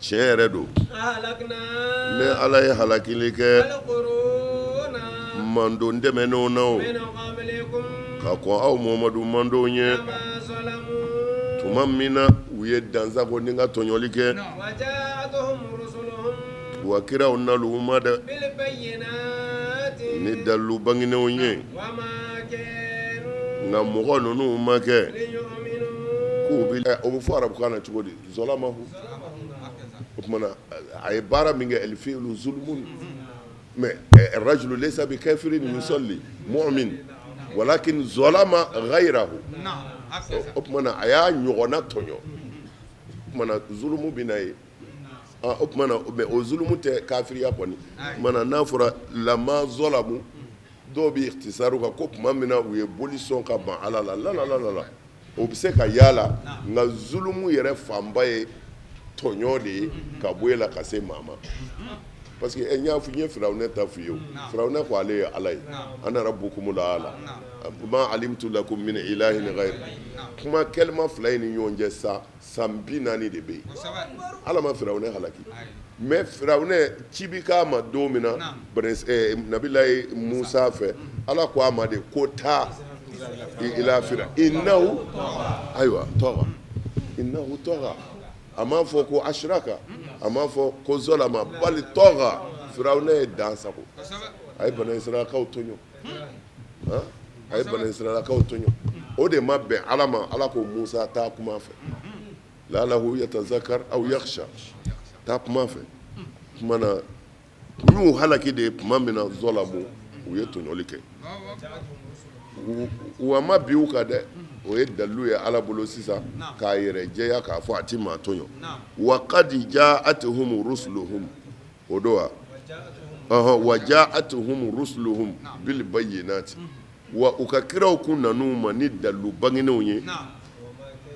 tiɲɛ yɛrɛ don ne ala ye halakili kɛ mandon dɛmɛnenw na o ka kɔn aw Muhamadu mandonw ye tuma min na u ye dansago ni ka tɔɲɔli kɛ wa kiraw nalu u ma dɛ ni dalilu banginenw ye nka mɔgɔ ninnu ma kɛ k'u bi o bɛ fɔ arabukan na cogo di zalamahu o tumana a ye baara min kɛ al-fi'lu zulmun mais rajulu laysa bi kafirin yusalli mu'min walakin zalama ghayrahu o tumana a y'a ɲɔgɔnna tɔɲɔ o tumana zulumu bɛ na ye o tumana mais o zulumu tɛ kafiriya kɔni o tumana n'a fɔra lama zalamu dɔw bɛ ikhtisaru kan ko tuma min na u ye boli sɔn ka ban ala la la o bɛ se ka yaala nka zulumu yɛrɛ fanba ye tɔɲɔ de ye ka bɔ e la ka se maa ma parce que n y'a fɔ n ye Firawuna ta f'i ye o Firawuna ko ale ye ala ye ana rabbukumul aala ma alimtu lakum min ilahin ghayr kuma kɛlima fila in ni ɲɔgɔn cɛ san 40 de bɛ yen ala ma Firawuna halaki mais Firawuna ci bi k'a ma don min na nabilayi Musa fɛ ala ko a ma de ko taa ila Fira innahu ayiwa tɔgɔ innahu tɔgɔ a m'a fɔ ko ashraka a m'a fɔ ko zalama bali tɔgɔ Firawuna ye dansago a ye Bani Israilakaw tɔɲɔ a ye Bani Israilakaw tɔɲɔ o de ma bɛn ala ma ala ko Musa taa kuma fɛ la'allahu yatazakkar aw yakhsha taa kuma fɛ tuma na n'u halaki de tuma min na zalamu u ye tɔɲɔli kɛ wa ma bi u kan dɛ o ye dalilu ye ala bolo sisan k'a yɛrɛ jɛya k'a fɔ a ti maa tɔɲɔ wa qad ja'atuhum rusuluhum o don wa wa ja'atuhum rusuluhum bil bayyinati wa u ka kiraw kun nan'u ma ni dalilu banginenw ye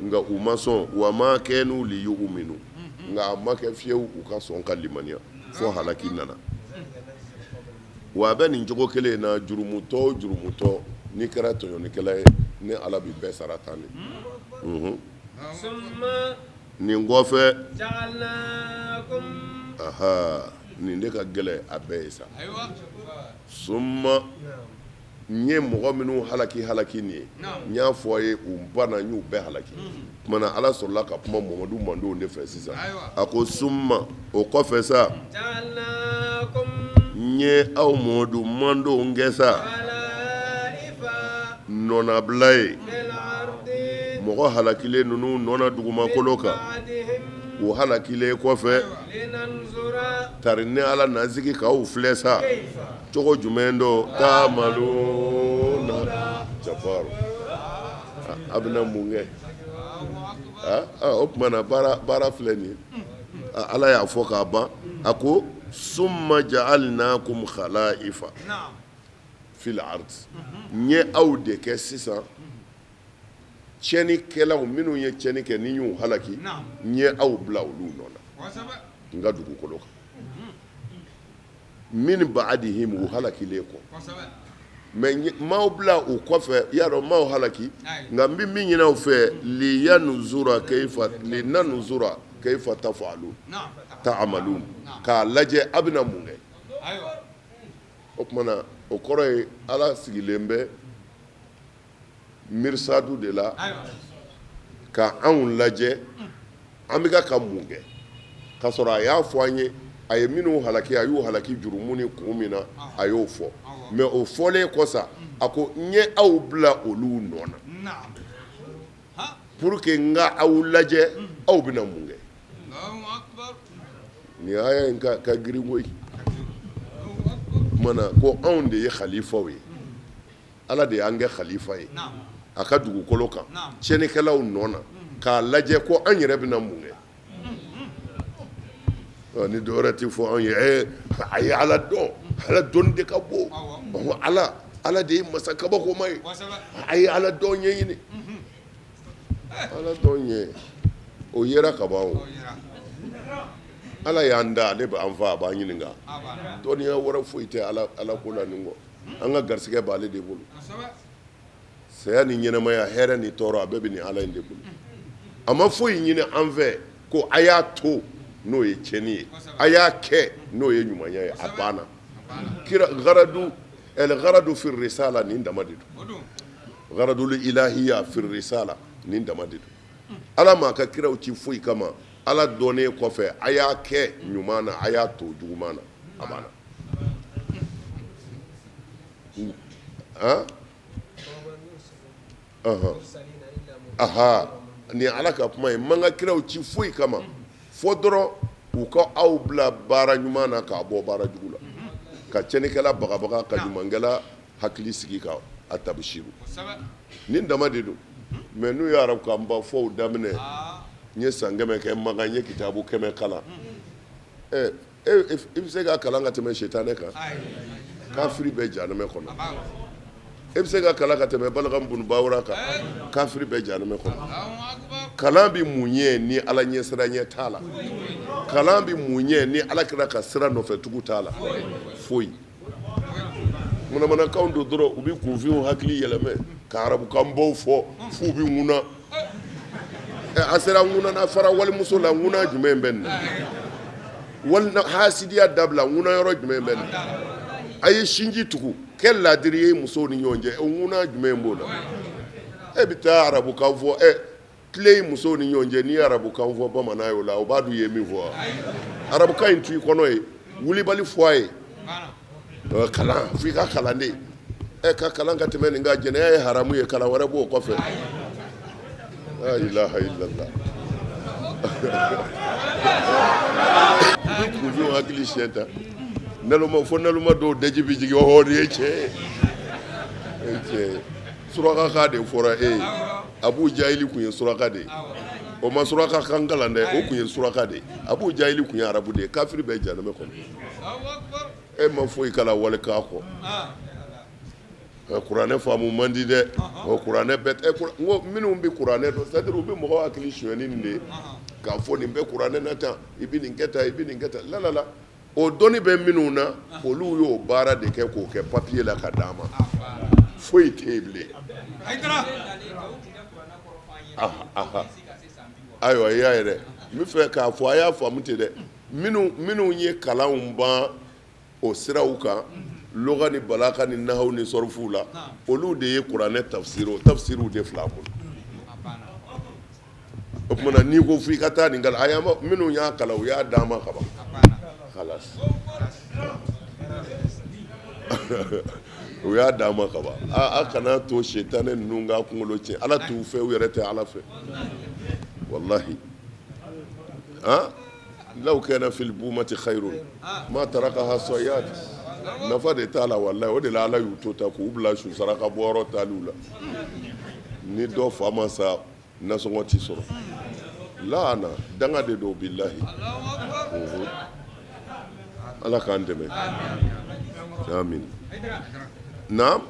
nka u ma sɔn wa ma kanu li yu'minu nka a ma kɛ fiyewu u ka sɔn ka limaniya fo halaki nana wa a bɛ nin cogo kelen na jurumutɔ o jurumutɔ n'i kɛra tɔɲɔlikɛla ye ni ala bi bɛɛ sara tan de nin kɔfɛ nin de ka gɛlɛ a bɛɛ ye sa summa n ye mɔgɔ minnu halaki nin ye n y'a fɔ a ye u banna n y'u bɛɛ halaki tumana ala sɔrɔla ka kuma Muhamadu mandenw de fɛ sisan a ko summa o kɔfɛ sa n ye aw Muhamadu mandenw kɛ sa nɔnabila ye mɔgɔ halakilen ninnu nɔna dugumakolo kan o halakilen kɔfɛ tari ni ala nasigi k'aw filɛ sa cogo jumɛn do ta'maluna jabaru a bɛna mun kɛ o tumana baara filɛ nin ye ala y'a fɔ k'a ban a ko summa ja'alnakum khala'ifa fil ard n ye aw de kɛ sisan tiɲɛnikɛlaw minnu ye tiɲɛni kɛ ni y'u halaki n ye aw bila olu nɔ na n ka dugukolo kan min ba'dihim u halakilen kɔ mais m'aw bila u kɔfɛ y'a dɔn m'aw halaki nka n bɛ min ɲini aw fɛ linanzura kayfa ta'malun k'a lajɛ a bɛna mun kɛ o tumana o kɔrɔ ye ala sigilen bɛ mirisadu de la ka anw lajɛ an bɛ ka mun kɛ k'a sɔrɔ a y'a fɔ an ye a ye minnu halaki a y'u halaki jurumu ni kun min na a y'o fɔ mais o fɔlen kɔsa a ko n ye aw bila olu nɔ na pour que n ka aw lajɛ aw bɛna mun kɛ nin aya in ka girin koyi mana ko anw de ye khalifaw ye ala de y'an kɛ khalifa ye a ka dugukolo kan tiɲɛnikɛlaw nɔ na k'a lajɛ ko an yɛrɛ bɛna mun kɛ ni dɔwɛrɛ tɛ fɔ anw ye a ye ala dɔn ala dɔnni de ka bon ala de ye masa kabakoma ye a ye ala dɔn ɲɛɲini ala dɔn ɲɛ o yera ka ban o ala y'an da ale b'an fa a b'an ɲininka dɔnniya wɛrɛ foyi tɛ ala ko la nin kɔ an ka garisɛgɛ b'ale de bolo saya ni ɲɛnamaya hɛrɛ ni tɔɔrɔ a bɛɛ bɛ nin ala in de bolo a ma foyi ɲini an fɛ ko a y'a to n'o ye tiɲɛni ye a y'a kɛ n'o ye ɲumanya ye a banna kira garadu fi risala nin dama de don garadul ilahiya fi risala nin dama de don ala m'a ka kiraw ci foyi kama ala dɔnnen kɔfɛ a y'a kɛ ɲuman na a y'a to juguman na a banna nin ala ka kuma ye man ka kiraw ci foyi kama fo dɔrɔn u ka aw bila baara ɲuman na k'a bɔ baara jugu la ka cɛnikɛla bagabaga ka ɲumankɛla hakili sigi ka a tabisiru nin dama de don mais n'u ye arabu kan ba fɔw daminɛ n ye san 100 kɛ Makan n ye kitabu 100 kalan i bɛ se ka kalan ka tɛmɛ sitanɛ kan kafiri bɛ jahanama kɔnɔ e bɛ se ka kalan ka tɛmɛ Balakam bunu Bawura kan kafiri bɛ jahanama kɔnɔ kalan bɛ mun ye ni ala ɲɛsiranya t'a la kalan bɛ mun ye ni ala kira ka sira nɔfɛ tugu t'a la foyi manamanakanw do dɔrɔn u bɛ kunfinw hakili yɛlɛmɛ ka arabukan baw fɔ f'u bɛ ŋuna a sera ŋuna na fara walimuso la ŋuna jumɛn bɛ nin na wali hasidiya dabila ŋuna yɔrɔ jumɛn bɛ nin na a ye sinji tugu kɛ ladiri ye musow ni ɲɔgɔn cɛ ŋuna jumɛn b'o la e bɛ taa arabukan fɔ tile musow ni ɲɔgɔn cɛ n'i ye arabukan fɔ bamanan ye o la o b'a dun i ye min fɔ arabukan in to i kɔnɔ ye wulibali fɔ a ye kalan f'i ka kalan de ka kalan ka tɛmɛ nin kan jɛnɛya ye haramu ye kalan wɛrɛ b'o kɔfɛ la ilaha illallah u bɛ kunfinw hakili siɲɛ ta fo naloma dɔw daji bɛ jigin nin ye tiɲɛ ye suraka ka de fɔra e ye Abu Jahili kun ye suraka de ye o ma suraka kan kalan dɛ o kun ye suraka de ye Abu Jahili kun ye arabu de ye kafiri bɛ jahanama kɔnɔ e ma foyi kala wale k'a kɔ kuranɛ faamu man di dɛ o kuranɛ bɛɛ n ko minnu bɛ kuranɛ dɔn c'est à dire u bɛ mɔgɔw hakili sonyɛni nin de ye k'a fɔ nin bɛ kuranɛ na tan i bɛ nin kɛ tan i bɛ nin kɛ tan la o dɔnni bɛ minnu na olu y'o baara de kɛ k'o kɛ papiye la ka d'a ma foyi tɛ yen bilen ayiwa i y'a ye dɛ n bɛ fɛ k'a fɔ a y'a faamu ten dɛ minnu ye kalanw ban o siraw kan lɔga ni balaka ni nahaw ni sɔrifuw la olu de ye kuranɛ tafsiriw de fila bolo o tumana n'i ko f'i ka taa nin kalan minnu y'a kalan u y'a d'an ma kaban halas u y'a d'an ma kaban a kana to sitanɛ ninnu ka kunkolo tiɲɛ ala t'u fɛ u yɛrɛ tɛ ala fɛ wallahi law kana fil bumati khairun ma tarakaha sayyad nafa de t'a la wallahi o de la ala y'u to ta k'u bila su saraka bɔyɔrɔ taaliw la ni dɔ fa ma sa nasɔngɔ t'i sɔrɔ laana danga de don billahi ala k'an dɛmɛ amin naam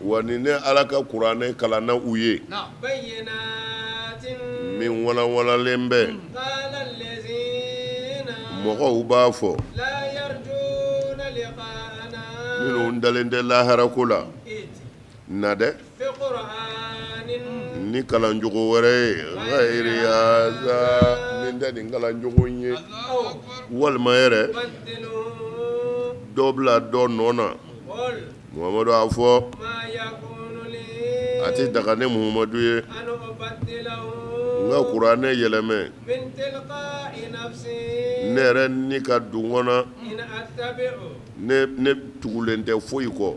wa ni ne ala ka kuranɛ kalanna u ye min walawalalen bɛ mɔgɔw b'a fɔ minnu dalen tɛ laharako la na dɛ ni kalanjogo wɛrɛ ye ghayri haza min tɛ nin kalanjogo ye walima yɛrɛ dɔ bila dɔ nɔ na Muhamadu a fɔ a tɛ daga ne Muhamadu ye n ka kuranɛ yɛlɛmɛ ne yɛrɛ ni ka dun kɔnɔ ne tugulen tɛ foyi kɔ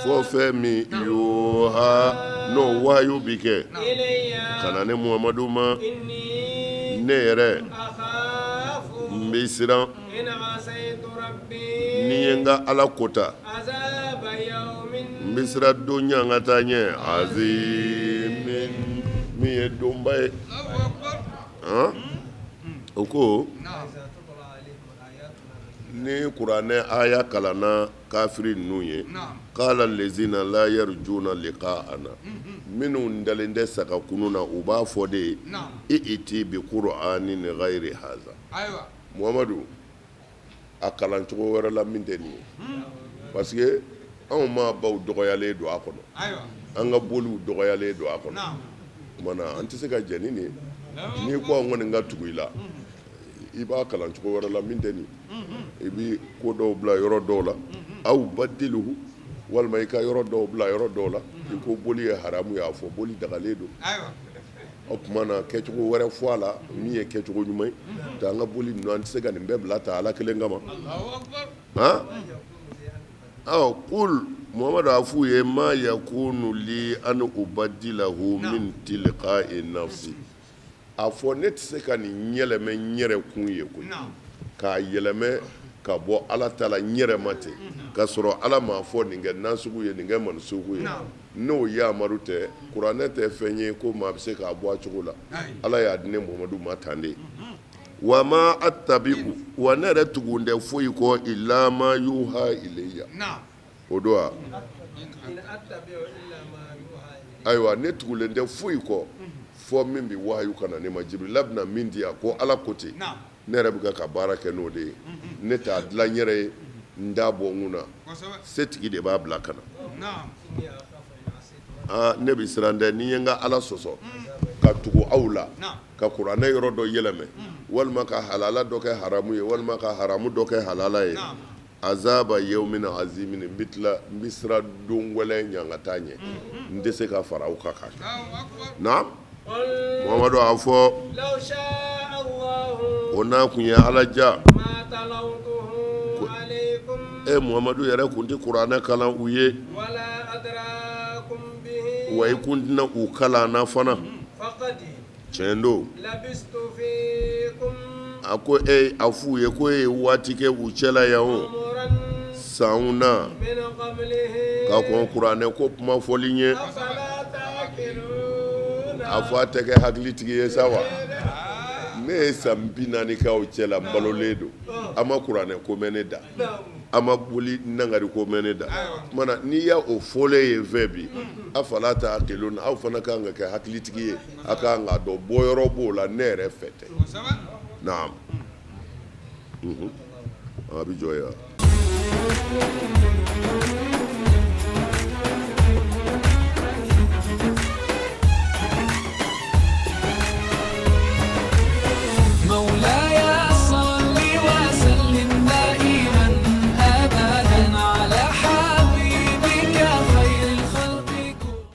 fɔ fɛn min yoha n'o wahayu bi kɛ ka na ne Muhamadu ma ne yɛrɛ n bɛ siran ni ye n ka ala kota n bɛ siran don ɲɛ an ka taa ɲɛ azimin min ye donba ye o ko ni kuranɛ aya kalanna kafiri ninnu ye qala lezina la yarjuna liqa'ana minnu dalen tɛ saga kunun na u b'a fɔ de i'ti bi qur'anin ghayri haza Muhamadu a kalan cogo wɛrɛ la min tɛ nin ye parce que anw ma baw dɔgɔyalen don a kɔnɔ an ka boliw dɔgɔyalen don a kɔnɔ mana an tɛ se ka jɛni nin n'i ko an kɔni ka tugu i la i b'a kalan cogo wɛrɛ la min tɛ nin i bi ko dɔw bila yɔrɔ dɔw la aw badiluhu walima i ka yɔrɔ dɔw bila yɔrɔ dɔw la i ko boli ye haramu y'a fɔ boli dagalen don o tuma na kɛcogo wɛrɛ fɔ a la min ye kɛcogo ɲuman ye ta an ka boli ninnu an tɛ se ka nin bɛɛ bila ta ala kelen kama kul Muhamadu a f'u ye ma yakunu li an ubadilahu min tilqa'i nafsi a fɔ ne tɛ se ka nin yɛlɛmɛ n yɛrɛ kun ye koyi k'a yɛlɛmɛ ka bɔ ala ta la n yɛrɛ ma ten ka sɔrɔ ala m'a fɔ nin kɛ nasugu ye nin kɛ mansugu ye n'o yamaru tɛ kuranɛ tɛ fɛn ye ko maa bɛ se k'a bɔ a cogo la ala y'a di ne Muhamadu ma tan de wa ma attabi'u wa ne yɛrɛ tugun tɛ foyi kɔ illa ma yuha ilayya o don wa ayiwa ne tugulen tɛ foyi kɔ fɔ min bɛ wahayu ka na ne ma Jibirila bɛna min di yan ko ala ko ten ne yɛrɛ bɛ ka baara kɛ n'o de ye ne t'a dilan n yɛrɛ ye n t'a bɔ n kun na setigi de b'a bila ka na ne bɛ siran dɛ ni n ye n ka ala sɔsɔ ka tugu aw la ka kuranɛ yɔrɔ dɔ yɛlɛmɛ walima ka halala dɔ kɛ haramu ye walima ka haramu dɔ kɛ halala ye azaba yawmin azimin n bɛ siran don wɛlɛ ɲɛ ka taa ɲɛ n tɛ se ka fara aw kan k'a kɛ na Muhamadu a fɔ o n'a kun ye ala ja Muhamadu yɛrɛ kun tɛ kuranɛ kalan u ye wa i kun tɛna u kalan na fana tiɲɛ don a ko a f'u ye ko ye waati kɛ u cɛla yan o sanw na ka kɔn kuranɛ ko kuma fɔli ye a fɔ a tɛ kɛ hakilitigi ye sa wa ne ye san 40 kɛ aw cɛla n balolen don a ma kuranɛ ko mɛn ne da a ma boli nangari ko mɛn ne da mana n'i y'a o fɔlen ye fɛn bi a fala ta hakilina aw fana kan ka kɛ hakilitigi ye a kan ka dɔn bɔyɔrɔ b'o la ne yɛrɛ fɛ tɛ naam a bɛ jɔ yan